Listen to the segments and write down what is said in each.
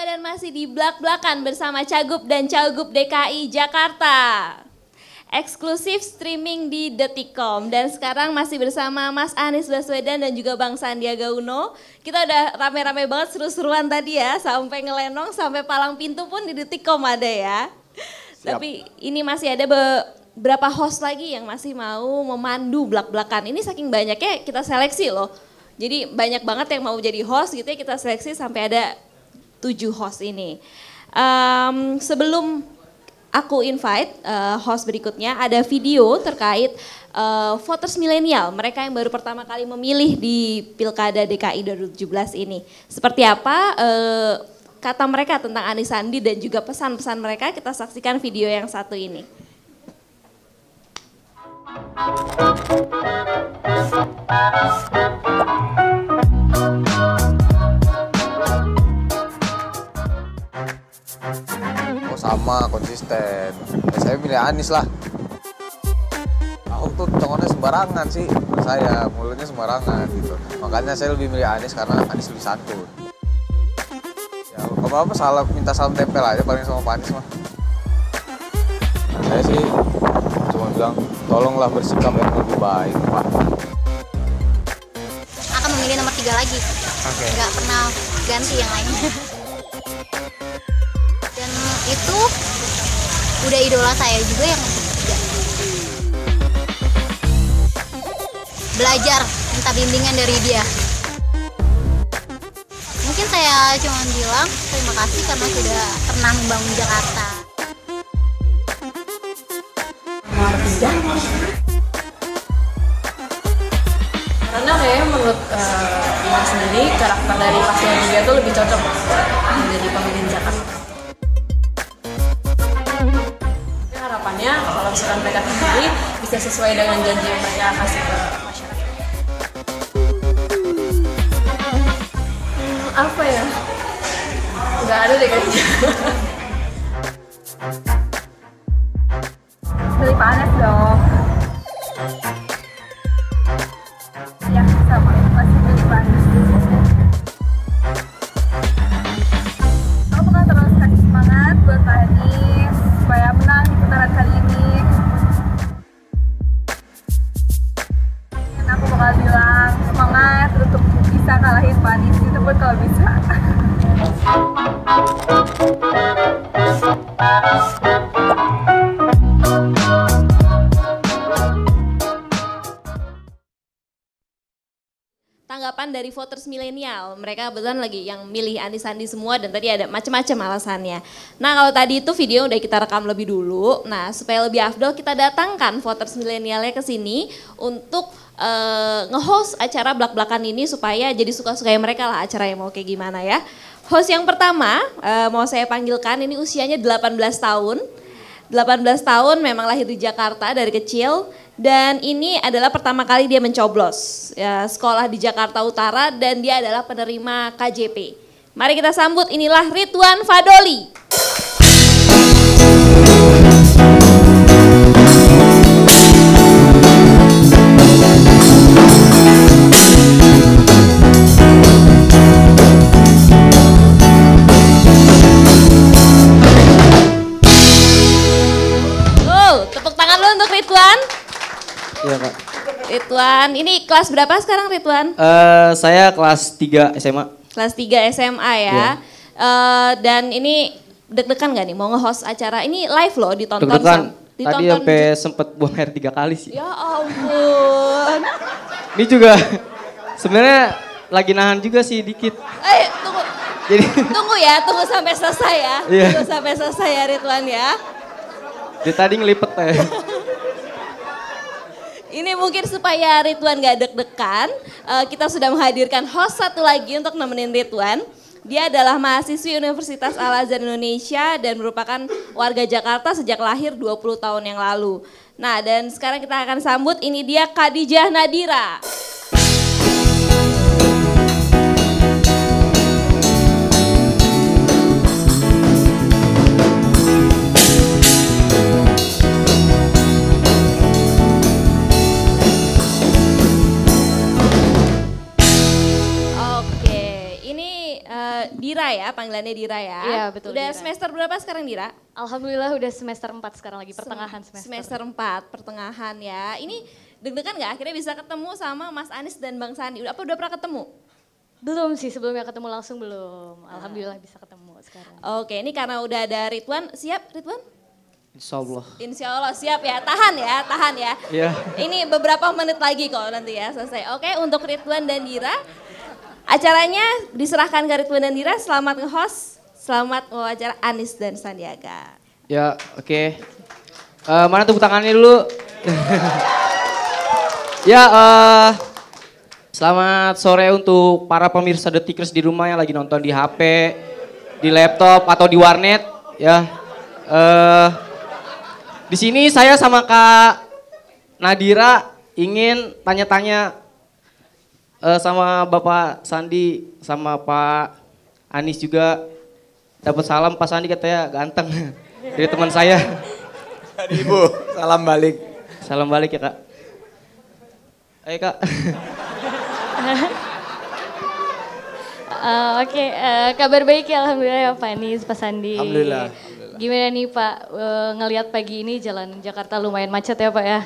dan masih di Blak-Blakan bersama Cagup dan Cagup DKI Jakarta. Eksklusif streaming di Detikcom. Dan sekarang masih bersama Mas Anies Baswedan dan juga Bang Sandiaga Uno. Kita udah rame-rame banget seru-seruan tadi ya, sampai ngelenong, sampai palang pintu pun di Detikcom ada ya. Siap. Tapi ini masih ada beberapa host lagi yang masih mau memandu Blak-Blakan. Ini saking banyaknya kita seleksi loh. Jadi banyak banget yang mau jadi host gitu ya, kita seleksi sampai ada 7 host ini. Sebelum aku invite host berikutnya, ada video terkait voters milenial, mereka yang baru pertama kali memilih di Pilkada DKI 2017 ini. Seperti apa kata mereka tentang Anies Sandi dan juga pesan-pesan mereka, kita saksikan video yang satu ini. Oh sama, konsisten. Saya milih Anies lah. Ahok tuh tongonnya sembarangan sih, menurut saya mulutnya sembarangan gitu. Makanya saya lebih milih Anies karena Anies lebih santun. Ya apa-apa salam, minta salam tempel aja paling sama Pak Anies mah. Saya sih cuma bilang tolonglah bersikap yang lebih baik Pak. Akan memilih nomor 3 lagi. Oke. Nggak pernah ganti yang lainnya. Dan itu udah idola saya juga yang ketiga. Belajar, minta bimbingan dari dia. Mungkin saya cuma bilang terima kasih karena sudah pernah membangun Jakarta. Karena kayaknya menurut Ina sendiri karakter dari paslon 3 itu lebih cocok menjadi pemimpin Jakarta. Harapannya kalau misalkan mereka terpilih bisa sesuai dengan janji yang mereka kasih ke masyarakat. Apa ya? Nggak ada deh kayaknya. Pilih Pak Anies dong. Ya sama, masih pilih Pak Anies. Aku bakal terus kasih semangat buat Pak Anies supaya menang di putaran kali ini. Dan aku bakal bilang semangat untuk bisa kalahin Pak Anies itu pun kalau bisa. Tanggapan dari voters milenial, mereka kebetulan lagi yang milih Anies Sandi semua dan tadi ada macam-macam alasannya. Nah kalau tadi itu video udah kita rekam lebih dulu, nah supaya lebih afdol kita datangkan voters milenialnya ke sini untuk nge-host acara Blak-Blakan ini supaya jadi suka-sukanya mereka lah acara yang mau kayak gimana ya. Host yang pertama mau saya panggilkan, ini usianya 18 tahun. 18 tahun memang lahir di Jakarta dari kecil. Dan ini adalah pertama kali dia mencoblos ya, sekolah di Jakarta Utara dan dia adalah penerima KJP. Mari kita sambut, inilah Ridwan Fadoli. Tepuk tangan dulu untuk Ridwan. Iya Kak. Ridwan, ini kelas berapa sekarang Ridwan? Saya kelas 3 SMA. Kelas 3 SMA ya. Iya. Dan ini deg-degan gak nih mau nge-host acara? Ini live loh, ditonton. Deg-degan. Tadi sampai sempet buang air 3 kali sih. Ya ampun. Ini juga sebenarnya lagi nahan juga sih dikit. Tunggu. Jadi Tunggu sampai selesai ya. Iya. Tunggu sampai selesai ya Ridwan ya. dia tadi ngelipet ya. Ini mungkin supaya Ridwan gak deg-degan, kita sudah menghadirkan host satu lagi untuk nemenin Ridwan. Dia adalah mahasiswi Universitas Al-Azhar Indonesia dan merupakan warga Jakarta sejak lahir 20 tahun yang lalu. Nah dan sekarang kita akan sambut, ini dia Khadijah Nadira. Dira ya, panggilannya Dira ya. Iya, betul, Udah Dira. semester berapa sekarang Dira? Alhamdulillah udah semester 4 sekarang lagi, pertengahan semester. Semester 4, pertengahan ya. Ini deg-degan gak akhirnya bisa ketemu sama Mas Anies dan Bang Sandi? Apa udah pernah ketemu? Belum sih, sebelumnya ketemu langsung belum. Alhamdulillah bisa ketemu sekarang. Oke, ini karena udah ada Ridwan, siap Ridwan? Insya Allah. Insya Allah siap ya, tahan ya. Iya. Ini beberapa menit lagi kok nanti ya selesai. Oke, untuk Ridwan dan Dira, acaranya diserahkan ke Ridwan dan Dira. Selamat nge-host, selamat wawancara Anies dan Sandiaga. Ya, oke. Mana tepuk tangannya dulu? Ya, selamat sore untuk para pemirsa Detikers di rumah yang lagi nonton di HP, di laptop atau di warnet. Ya, di sini saya sama Kak Nadira ingin tanya-tanya sama Bapak Sandi, sama Pak Anies juga. Dapat salam Pak Sandi katanya ganteng dari teman saya. Ibu, salam balik. Salam balik ya Kak. Ayo Kak. Oke, kabar baik ya alhamdulillah ya Pak Anies, Pak Sandi. Alhamdulillah. Gimana nih Pak, ngelihat pagi ini jalan Jakarta lumayan macet ya Pak ya.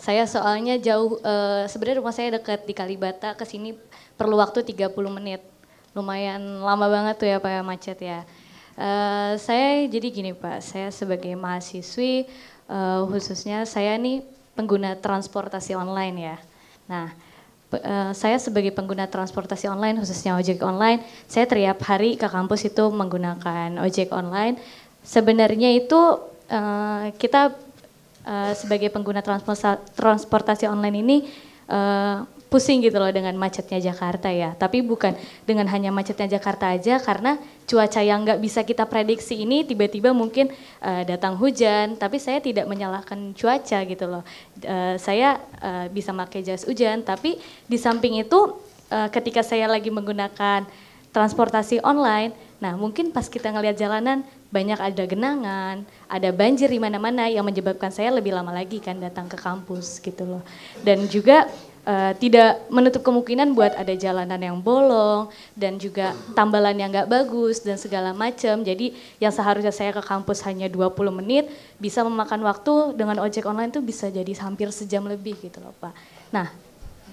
Saya soalnya jauh, sebenarnya rumah saya dekat di Kalibata, ke sini perlu waktu 30 menit. Lumayan lama banget tuh ya Pak ya macet ya. Saya jadi gini Pak, saya sebagai mahasiswi khususnya saya nih pengguna transportasi online ya. Nah, saya sebagai pengguna transportasi online khususnya ojek online, saya tiap hari ke kampus itu menggunakan ojek online. Sebenarnya itu kita sebagai pengguna transportasi online ini pusing gitu loh dengan macetnya Jakarta ya. Tapi bukan dengan hanya macetnya Jakarta aja, karena cuaca yang nggak bisa kita prediksi ini tiba-tiba mungkin datang hujan, tapi saya tidak menyalahkan cuaca gitu loh. Saya bisa pakai jas hujan, tapi di samping itu ketika saya lagi menggunakan transportasi online, nah mungkin pas kita ngelihat jalanan banyak ada genangan, ada banjir di mana-mana yang menyebabkan saya lebih lama lagi kan datang ke kampus gitu loh. Dan juga tidak menutup kemungkinan buat ada jalanan yang bolong dan juga tambalan yang nggak bagus dan segala macam. Jadi yang seharusnya saya ke kampus hanya 20 menit bisa memakan waktu dengan ojek online tuh bisa jadi hampir sejam lebih gitu loh Pak. Nah,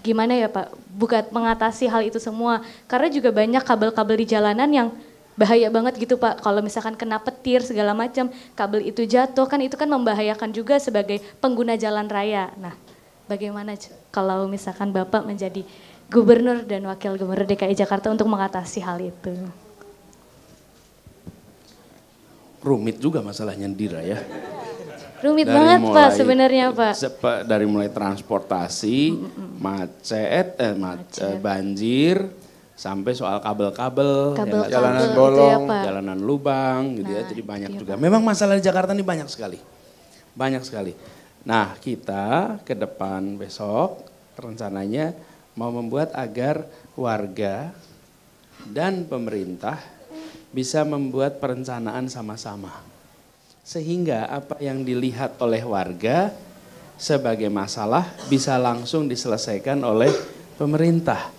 gimana ya Pak buat mengatasi hal itu semua? Karena juga banyak kabel-kabel di jalanan yang bahaya banget gitu Pak. Kalau misalkan kena petir segala macam, kabel itu jatuh kan itu kan membahayakan juga sebagai pengguna jalan raya. Nah, bagaimana kalau misalkan Bapak menjadi gubernur dan wakil gubernur DKI Jakarta untuk mengatasi hal itu? Rumit juga masalahnya Dira ya. Rumit banget Pak sebenarnya Pak. Dari mulai transportasi, macet, banjir, sampai soal kabel-kabel, jalanan bolong, ya, jalanan lubang gitu ya. Jadi banyak juga. Pak. Memang masalah di Jakarta ini banyak sekali. Banyak sekali. Nah, kita ke depan besok rencananya mau membuat agar warga dan pemerintah bisa membuat perencanaan sama-sama. Sehingga apa yang dilihat oleh warga sebagai masalah bisa langsung diselesaikan oleh pemerintah.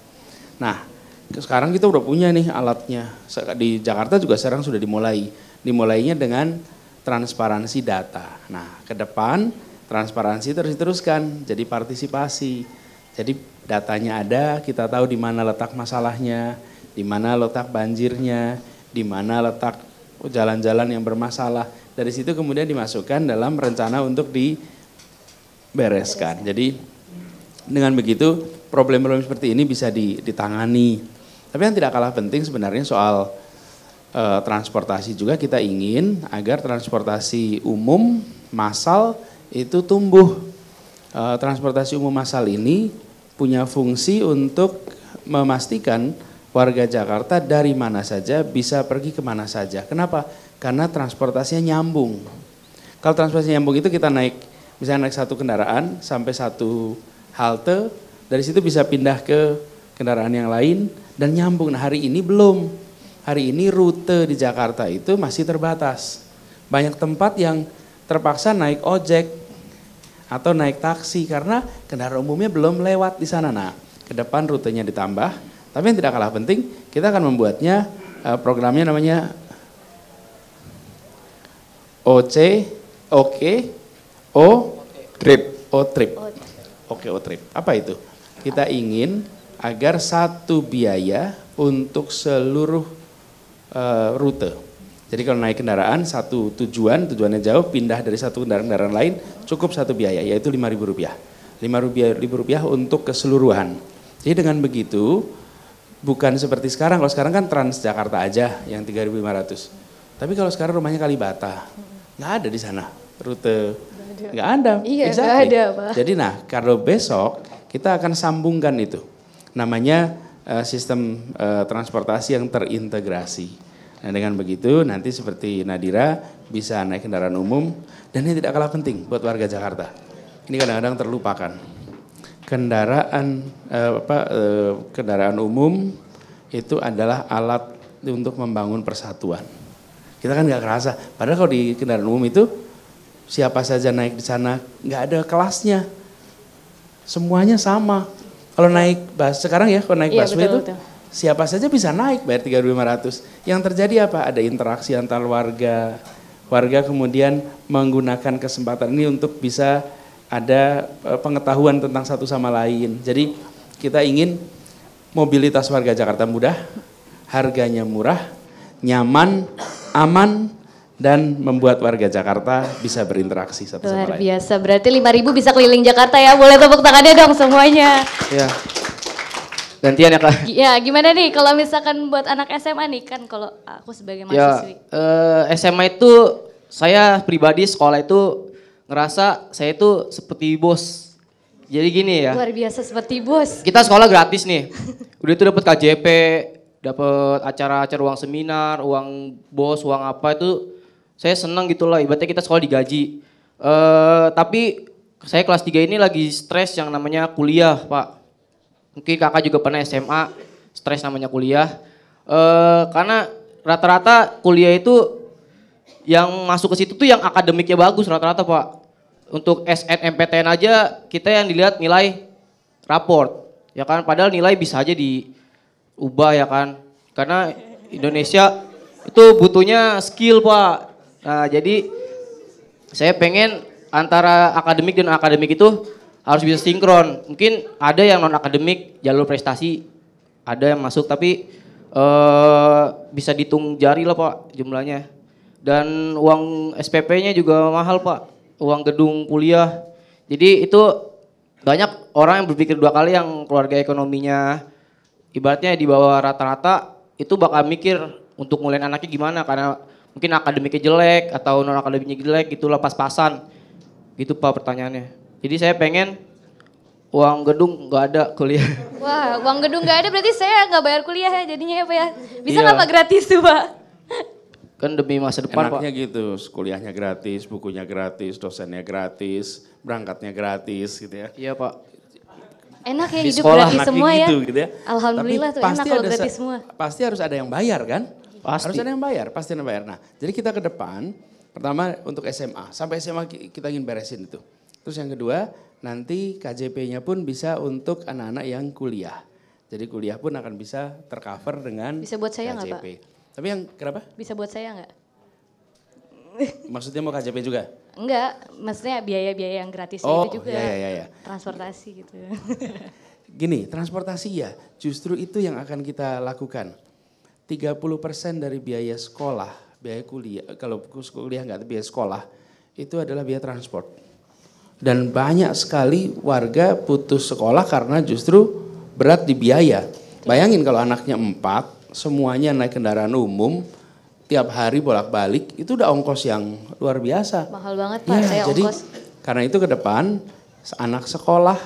Nah, sekarang kita udah punya nih alatnya. Di Jakarta juga sekarang sudah dimulai. Dimulainya dengan transparansi data. Nah, ke depan transparansi terus diteruskan, jadi partisipasi. Jadi datanya ada, kita tahu di mana letak masalahnya, di mana letak banjirnya, di mana letak jalan-jalan yang bermasalah. Dari situ kemudian dimasukkan dalam rencana untuk dibereskan. Jadi dengan begitu problem-problem seperti ini bisa ditangani. Tapi yang tidak kalah penting sebenarnya soal transportasi juga kita ingin agar transportasi umum massal itu tumbuh. Transportasi umum massal ini punya fungsi untuk memastikan warga Jakarta dari mana saja bisa pergi kemana saja. Kenapa? Karena transportasinya nyambung. Kalau transportasi nyambung itu kita naik, misalnya naik satu kendaraan sampai satu halte, dari situ bisa pindah ke kendaraan yang lain dan nyambung. Nah, hari ini belum. Hari ini rute di Jakarta itu masih terbatas. Banyak tempat yang terpaksa naik ojek atau naik taksi karena kendaraan umumnya belum lewat di sana. Nah, ke depan rutenya ditambah, tapi yang tidak kalah penting kita akan membuatnya Programnya namanya Trip. O Trip. Apa itu? Kita ingin agar satu biaya untuk seluruh rute. Jadi kalau naik kendaraan satu tujuannya jauh, pindah dari satu kendaraan lain, cukup satu biaya, yaitu Rp5.000. Rp5.000 untuk keseluruhan. Jadi dengan begitu, bukan seperti sekarang, kalau sekarang kan Transjakarta aja yang 3.500. Tapi kalau sekarang rumahnya Kalibata, nggak ada di sana rute, nggak ada. Iya, nggak ada, Pak. Jadi kalau besok kita akan sambungkan itu, namanya sistem transportasi yang terintegrasi. Nah dengan begitu nanti seperti Nadira bisa naik kendaraan umum, dan ini tidak kalah penting buat warga Jakarta. Ini kadang-kadang terlupakan. Kendaraan umum itu adalah alat untuk membangun persatuan. Kita kan nggak kerasa. Padahal kalau di kendaraan umum itu siapa saja naik di sana nggak ada kelasnya, semuanya sama. Kalau naik bus sekarang ya, kalau naik busway itu siapa saja bisa naik, bayar 3.500. Yang terjadi apa? Ada interaksi antar warga. Warga kemudian menggunakan kesempatan ini untuk bisa ada pengetahuan tentang satu sama lain. Jadi kita ingin mobilitas warga Jakarta mudah, harganya murah, nyaman, aman, dan membuat warga Jakarta bisa berinteraksi satu sama lain. Luar biasa, berarti 5.000 bisa keliling Jakarta ya, boleh tepuk tangannya dong semuanya. Ya. Gantian ya Kak. Ya gimana nih kalau misalkan buat anak SMA nih, kan kalau aku sebagai mahasiswi. SMA itu saya pribadi sekolah itu ngerasa saya itu seperti bos. Jadi gini ya. Luar biasa seperti bos. Kita sekolah gratis nih. Udah itu dapat KJP, dapat acara-acara uang seminar, uang bos, uang apa itu saya seneng gitu lah. Ibaratnya kita sekolah digaji. Tapi saya kelas 3 ini lagi stres yang namanya kuliah, Pak. Mungkin kakak juga pernah SMA, stres namanya kuliah. Karena rata-rata kuliah itu yang masuk ke situ tuh yang akademiknya bagus rata-rata Pak. Untuk SNMPTN aja kita yang dilihat nilai raport. Ya kan, padahal nilai bisa aja diubah ya kan. Karena Indonesia itu butuhnya skill Pak. Nah jadi saya pengen antara akademik dan akademik itu harus bisa sinkron. Mungkin ada yang non akademik jalur prestasi, ada yang masuk tapi bisa dihitung jari lah Pak jumlahnya. Dan uang SPP-nya juga mahal Pak, uang gedung kuliah. Jadi itu banyak orang yang berpikir dua kali yang keluarga ekonominya ibaratnya di bawah rata-rata itu bakal mikir untuk ngulain anaknya gimana karena mungkin akademiknya jelek atau non akademiknya jelek gitulah pas-pasan. Gitu Pak pertanyaannya. Jadi saya pengen uang gedung nggak ada kuliah. Wah, uang gedung nggak ada berarti saya nggak bayar kuliah ya jadinya ya Pak ya. Bisa nggak Pak gratis tuh Pak? Kan demi masa depan enaknya Pak. gitu, kuliahnya gratis, bukunya gratis, dosennya gratis, berangkatnya gratis gitu ya. Iya Pak. Enak ya Di hidup sekolah gratis semua gitu, ya. gitu ya. Alhamdulillah tapi tuh enak kalau gratis semua. Pasti harus ada yang bayar kan? Pasti. Harus ada yang bayar, pasti ada yang bayar. Nah jadi kita ke depan, pertama untuk SMA, sampai SMA kita ingin beresin itu. Terus yang kedua, nanti KJP-nya pun bisa untuk anak-anak yang kuliah. Jadi kuliah pun akan bisa tercover dengan Bisa buat saya nggak KJP. Pak? Tapi yang kenapa? Bisa buat saya nggak? Maksudnya mau KJP juga? Enggak, maksudnya biaya-biaya yang gratis itu juga. Iya. Transportasi gitu. Gini, transportasi ya, justru itu yang akan kita lakukan. 30% dari biaya sekolah, biaya kuliah, kalau kuliah enggak, biaya sekolah, itu adalah biaya transport. Dan banyak sekali warga putus sekolah karena justru berat di biaya. Bayangin kalau anaknya 4, semuanya naik kendaraan umum, tiap hari bolak-balik, itu udah ongkos yang luar biasa. Mahal banget Pak, Ya, saya jadi, ongkos. karena itu ke depan, anak sekolah,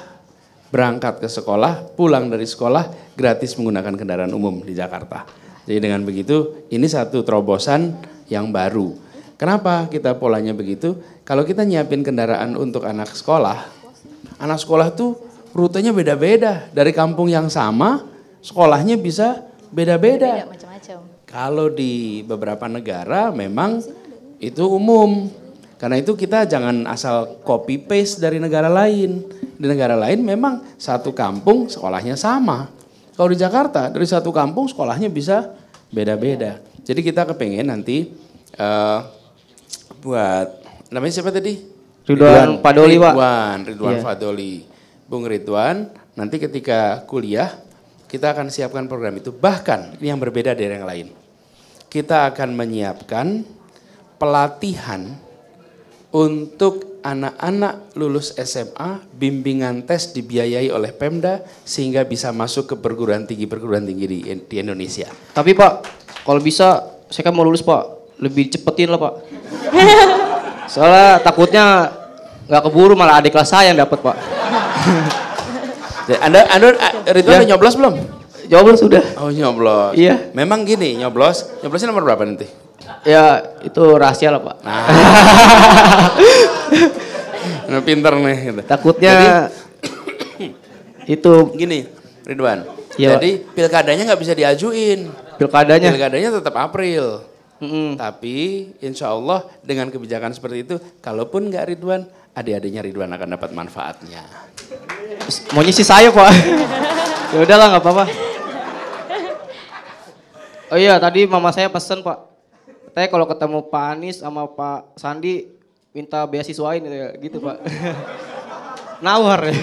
berangkat ke sekolah, pulang dari sekolah, gratis menggunakan kendaraan umum di Jakarta. Jadi dengan begitu, ini satu terobosan yang baru. Kenapa kita polanya begitu? Kalau kita nyiapin kendaraan untuk anak sekolah tuh rutenya beda-beda. Dari kampung yang sama, sekolahnya bisa beda-beda. Beda macam-macam. Kalau di beberapa negara memang itu umum. Karena itu kita jangan asal copy paste dari negara lain. Di negara lain memang satu kampung sekolahnya sama. Kalau di Jakarta dari satu kampung sekolahnya bisa beda-beda. Jadi kita kepengen nanti buat, namanya siapa tadi? Ridwan Fadoli, Pak. Ridwan Fadoli. Bung Ridwan, nanti ketika kuliah kita akan siapkan program itu. Bahkan ini yang berbeda dari yang lain. Kita akan menyiapkan pelatihan untuk anak-anak lulus SMA, bimbingan tes dibiayai oleh Pemda sehingga bisa masuk ke perguruan tinggi di Indonesia. Tapi Pak, kalau bisa saya kan mau lulus Pak, lebih cepetin lah Pak. Soalnya takutnya nggak keburu malah adik kelas saya yang dapat Pak. Anda Ridwan udah nyoblos belum? Nyoblos sudah. Oh nyoblos. Iya. Memang gini nyoblosnya nomor berapa nanti? Ya itu rahasia lah Pak. Nah, pinter nih. Gitu. Takutnya itu gini Ridwan. Ya, jadi pilkadanya nggak bisa diajuin. Pilkadanya tetap April. Tapi insya Allah dengan kebijakan seperti itu, kalaupun nggak Ridwan, adik-adiknya Ridwan akan dapat manfaatnya. Maunya sih saya Pak. Ya udahlah nggak apa-apa. Oh iya tadi mama saya pesen Pak. Katanya kalau ketemu Pak Anies sama Pak Sandi minta beasiswain gitu Pak. Nawar ya.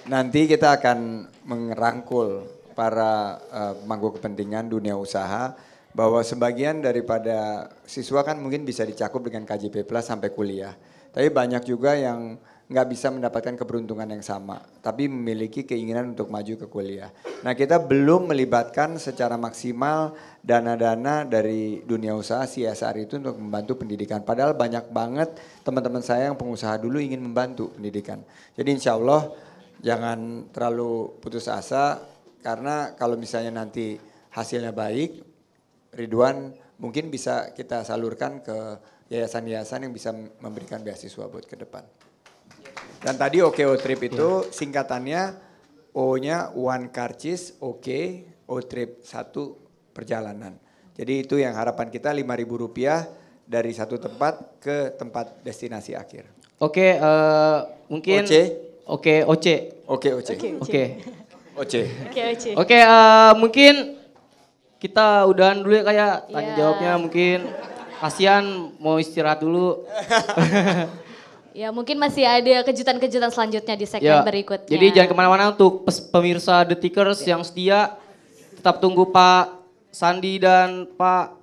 Nanti kita akan merangkul para pemangku kepentingan dunia usaha bahwa sebagian daripada siswa kan mungkin bisa dicakup dengan KJP Plus sampai kuliah. Tapi banyak juga yang nggak bisa mendapatkan keberuntungan yang sama, tapi memiliki keinginan untuk maju ke kuliah. Nah kita belum melibatkan secara maksimal dana-dana dari dunia usaha CSR itu untuk membantu pendidikan. Padahal banyak banget teman-teman saya yang pengusaha dulu ingin membantu pendidikan. Jadi insya Allah jangan terlalu putus asa, karena kalau misalnya nanti hasilnya baik, Ridwan mungkin bisa kita salurkan ke yayasan-yayasan yang bisa memberikan beasiswa buat ke depan. Dan tadi OKO Trip itu singkatannya O-nya One Karcis, OK, O Trip 1 perjalanan. Jadi itu yang harapan kita Rp5.000 dari satu tempat ke tempat destinasi akhir. Oke, mungkin Oke, mungkin kita udahan dulu ya kayak tanya jawabnya mungkin. Kasihan mau istirahat dulu. Ya mungkin masih ada kejutan-kejutan selanjutnya di segmen berikutnya. Jadi jangan kemana-mana untuk pemirsa The Tickers yang setia. Tetap tunggu Pak Sandi dan Pak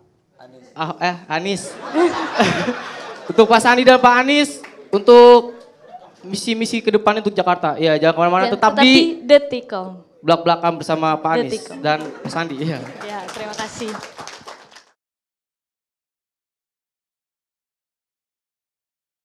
Anies. Untuk Pak Sandi dan Pak Anies untuk misi-misi ke depan untuk Jakarta. Ya jangan kemana-mana, tetap di The Tikom. Belak-belakan bersama Pak Anies dan Pak Sandi. Ya terima kasih.